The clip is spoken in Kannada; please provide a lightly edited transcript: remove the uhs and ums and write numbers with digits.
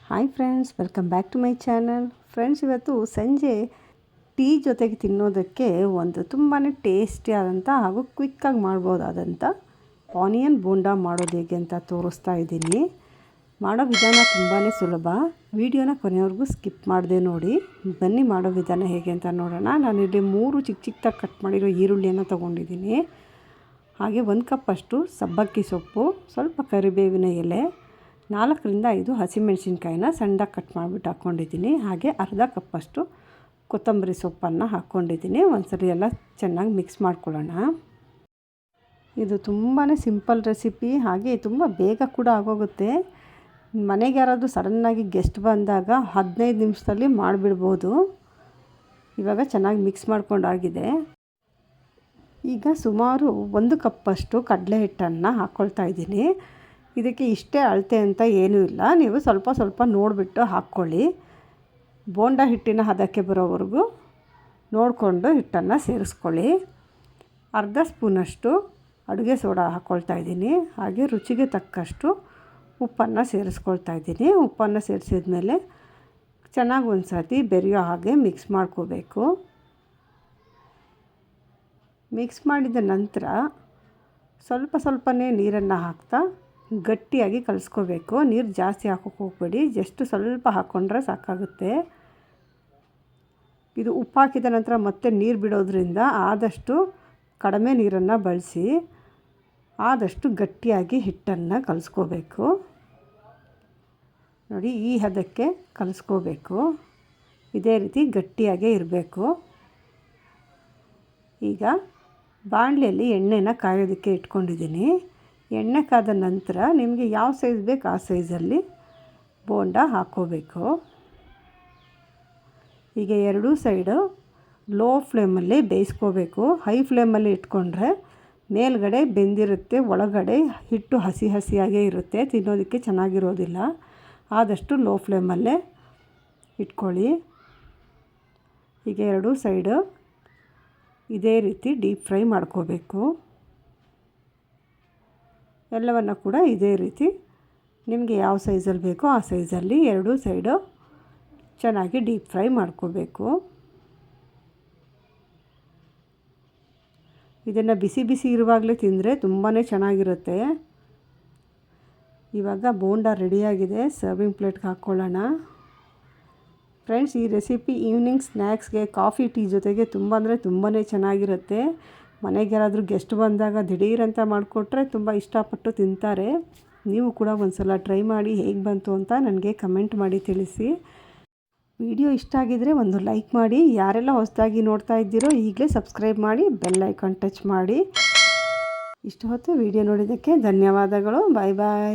Hi friends, welcome back to my channel. Friends, ಇವತ್ತು ಸಂಜೆ ಟೀ ಜೊತೆಗೆ ತಿನ್ನೋದಕ್ಕೆ ಒಂದು ತುಂಬಾ ಟೇಸ್ಟಿಯಾದಂಥ ಹಾಗೂ ಕ್ವಿಕ್ಕಾಗಿ ಮಾಡ್ಬೋದಾದಂಥ ಆನಿಯನ್ ಬೋಂಡಾ ಮಾಡೋದು ಹೇಗೆ ಅಂತ ತೋರಿಸ್ತಾ ಇದ್ದೀನಿ. ಮಾಡೋ ವಿಧಾನ ತುಂಬಾ ಸುಲಭ. ವಿಡಿಯೋನ ಕೊನೆಯವರೆಗೂ ಸ್ಕಿಪ್ ಮಾಡದೆ ನೋಡಿ. ಬನ್ನಿ ಮಾಡೋ ವಿಧಾನ ಹೇಗೆ ಅಂತ ನೋಡೋಣ. ನಾನಿಲ್ಲಿ 3 ಚಿಕ್ಕ ಚಿಕ್ಕದಾಗಿ ಕಟ್ ಮಾಡಿರೋ ಈರುಳ್ಳಿಯನ್ನು ತೊಗೊಂಡಿದ್ದೀನಿ. ಹಾಗೆ 1 ಕಪ್ಪಷ್ಟು ಸಬ್ಬಕ್ಕಿ ಸೊಪ್ಪು, ಸ್ವಲ್ಪ ಕರಿಬೇವಿನ ಎಲೆ, 4ರಿಂದ 5 ಹಸಿಮೆಣಸಿನ್ಕಾಯಿನ ಸಣ್ಣದಾಗಿ ಕಟ್ ಮಾಡಿಬಿಟ್ಟು ಹಾಕ್ಕೊಂಡಿದ್ದೀನಿ. ಹಾಗೆ ಅರ್ಧ ಕಪ್ಪಷ್ಟು ಕೊತ್ತಂಬರಿ ಸೊಪ್ಪನ್ನು ಹಾಕ್ಕೊಂಡಿದ್ದೀನಿ. ಒಂದ್ಸರಿ ಎಲ್ಲ ಚೆನ್ನಾಗಿ ಮಿಕ್ಸ್ ಮಾಡ್ಕೊಳ್ಳೋಣ. ಇದು ತುಂಬಾ ಸಿಂಪಲ್ ರೆಸಿಪಿ, ಹಾಗೆ ತುಂಬ ಬೇಗ ಕೂಡ ಆಗೋಗುತ್ತೆ. ಮನೆಗೆ ಯಾರಾದರೂ ಸಡನ್ನಾಗಿ ಗೆಸ್ಟ್ ಬಂದಾಗ 15 ನಿಮಿಷದಲ್ಲಿ ಮಾಡಿಬಿಡ್ಬೋದು. ಇವಾಗ ಚೆನ್ನಾಗಿ ಮಿಕ್ಸ್ ಮಾಡ್ಕೊಂಡಾಗಿದೆ. ಈಗ ಸುಮಾರು 1 ಕಪ್ಪಷ್ಟು ಕಡಲೆ ಹಿಟ್ಟನ್ನು ಹಾಕ್ಕೊಳ್ತಾ ಇದ್ದೀನಿ. ಇದಕ್ಕೆ ಇಷ್ಟೇ ಅಳತೆ ಅಂತ ಏನೂ ಇಲ್ಲ, ನೀವು ಸ್ವಲ್ಪ ಸ್ವಲ್ಪ ನೋಡಿಬಿಟ್ಟು ಹಾಕ್ಕೊಳ್ಳಿ. ಬೋಂಡ ಹಿಟ್ಟಿನ ಹದಕ್ಕೆ ಬರೋವರೆಗೂ ನೋಡಿಕೊಂಡು ಹಿಟ್ಟನ್ನು ಸೇರಿಸ್ಕೊಳ್ಳಿ. ಅರ್ಧ ಸ್ಪೂನಷ್ಟು ಅಡುಗೆ ಸೋಡಾ ಹಾಕ್ಕೊಳ್ತಾ ಇದ್ದೀನಿ. ಹಾಗೆ ರುಚಿಗೆ ತಕ್ಕಷ್ಟು ಉಪ್ಪನ್ನು ಸೇರಿಸ್ಕೊಳ್ತಾ ಇದ್ದೀನಿ. ಉಪ್ಪನ್ನು ಸೇರಿಸಿದ ಮೇಲೆ ಚೆನ್ನಾಗಿ ಒಂದು ಸರ್ತಿ ಬೆರೆಯೋ ಹಾಗೆ ಮಿಕ್ಸ್ ಮಾಡ್ಕೋಬೇಕು. ಮಿಕ್ಸ್ ಮಾಡಿದ ನಂತರ ಸ್ವಲ್ಪ ಸ್ವಲ್ಪನೇ ನೀರನ್ನು ಹಾಕ್ತಾ ಗಟ್ಟಿಯಾಗಿ ಕಲಿಸ್ಕೋಬೇಕು. ನೀರು ಜಾಸ್ತಿ ಹಾಕೋಕ್ಕೆ ಹೋಗಬೇಡಿ, ಜಸ್ಟ್ ಸ್ವಲ್ಪ ಹಾಕ್ಕೊಂಡ್ರೆ ಸಾಕಾಗುತ್ತೆ. ಇದು ಉಪ್ಪು ಹಾಕಿದ ನಂತರ ಮತ್ತೆ ನೀರು ಬಿಡೋದ್ರಿಂದ ಆದಷ್ಟು ಕಡಿಮೆ ನೀರನ್ನು ಬಳಸಿ ಆದಷ್ಟು ಗಟ್ಟಿಯಾಗಿ ಹಿಟ್ಟನ್ನು ಕಲಿಸ್ಕೋಬೇಕು. ನೋಡಿ, ಈ ಹದಕ್ಕೆ ಕಲಿಸ್ಕೋಬೇಕು. ಇದೇ ರೀತಿ ಗಟ್ಟಿಯಾಗೇ ಇರಬೇಕು. ಈಗ ಬಾಣಲೆಯಲ್ಲಿ ಎಣ್ಣೆನ ಕಾಯೋದಕ್ಕೆ ಇಟ್ಕೊಂಡಿದ್ದೀನಿ. ಎಣ್ಣೆ ಕಾದ ನಂತರ ನಿಮಗೆ ಯಾವ ಸೈಜ್ ಬೇಕು ಆ ಸೈಜಲ್ಲಿ ಬೋಂಡ ಹಾಕ್ಕೋಬೇಕು. ಈಗ ಎರಡೂ ಸೈಡು ಲೋ ಫ್ಲೇಮಲ್ಲಿ ಬೇಯಿಸ್ಕೋಬೇಕು. ಹೈ ಫ್ಲೇಮಲ್ಲಿ ಇಟ್ಕೊಂಡ್ರೆ ಮೇಲ್ಗಡೆ ಬೆಂದಿರುತ್ತೆ, ಒಳಗಡೆ ಹಿಟ್ಟು ಹಸಿ ಹಸಿಯಾಗೇ ಇರುತ್ತೆ, ತಿನ್ನೋದಕ್ಕೆ ಚೆನ್ನಾಗಿರೋದಿಲ್ಲ. ಆದಷ್ಟು ಲೋ ಫ್ಲೇಮಲ್ಲೇ ಇಟ್ಕೊಳ್ಳಿ. ಈಗ ಎರಡೂ ಸೈಡು ಇದೇ ರೀತಿ ಡೀಪ್ ಫ್ರೈ ಮಾಡ್ಕೋಬೇಕು. ಎಲ್ಲವನ್ನು ಕೂಡ ಇದೇ ರೀತಿ ನಿಮಗೆ ಯಾವ ಸೈಜಲ್ಲಿ ಬೇಕೋ ಆ ಸೈಜಲ್ಲಿ ಎರಡೂ ಸೈಡು ಚೆನ್ನಾಗಿ ಡೀಪ್ ಫ್ರೈ ಮಾಡ್ಕೋಬೇಕು. ಇದನ್ನು ಬಿಸಿ ಬಿಸಿ ಇರುವಾಗಲೇ ತಿಂದರೆ ತುಂಬಾ ಚೆನ್ನಾಗಿರುತ್ತೆ. ಇವಾಗ ಬೋಂಡ ರೆಡಿಯಾಗಿದೆ, ಸರ್ವಿಂಗ್ ಪ್ಲೇಟ್ಗೆ ಹಾಕ್ಕೊಳ್ಳೋಣ. ಫ್ರೆಂಡ್ಸ್, ಈ ರೆಸಿಪಿ ಈವ್ನಿಂಗ್ ಸ್ನ್ಯಾಕ್ಸ್ಗೆ ಕಾಫಿ ಟೀ ಜೊತೆಗೆ ತುಂಬ ಚೆನ್ನಾಗಿರುತ್ತೆ. ಮನೆಗೆ ಯಾರಾದರೂ ಗೆಸ್ಟ್ ಬಂದಾಗ ದಿಢೀರಂತ ಮಾಡಿಕೊಟ್ರೆ ತುಂಬ ಇಷ್ಟಪಟ್ಟು ತಿಂತಾರೆ. ನೀವು ಕೂಡ ಒಂದು ಸಲ ಟ್ರೈ ಮಾಡಿ ಹೇಗೆ ಬಂತು ಅಂತ ನನಗೆ ಕಮೆಂಟ್ ಮಾಡಿ ತಿಳಿಸಿ. ವಿಡಿಯೋ ಇಷ್ಟ ಆಗಿದರೆ ಒಂದು ಲೈಕ್ ಮಾಡಿ. ಯಾರೆಲ್ಲ ಹೊಸದಾಗಿ ನೋಡ್ತಾ ಇದ್ದೀರೋ ಈಗಲೇ ಸಬ್ಸ್ಕ್ರೈಬ್ ಮಾಡಿ, ಬೆಲ್ ಐಕಾನ್ ಟಚ್ ಮಾಡಿ. ಇಷ್ಟು ಹೊತ್ತು ವಿಡಿಯೋ ನೋಡಿದ್ದಕ್ಕೆ ಧನ್ಯವಾದಗಳು. ಬಾಯ್ ಬಾಯ್.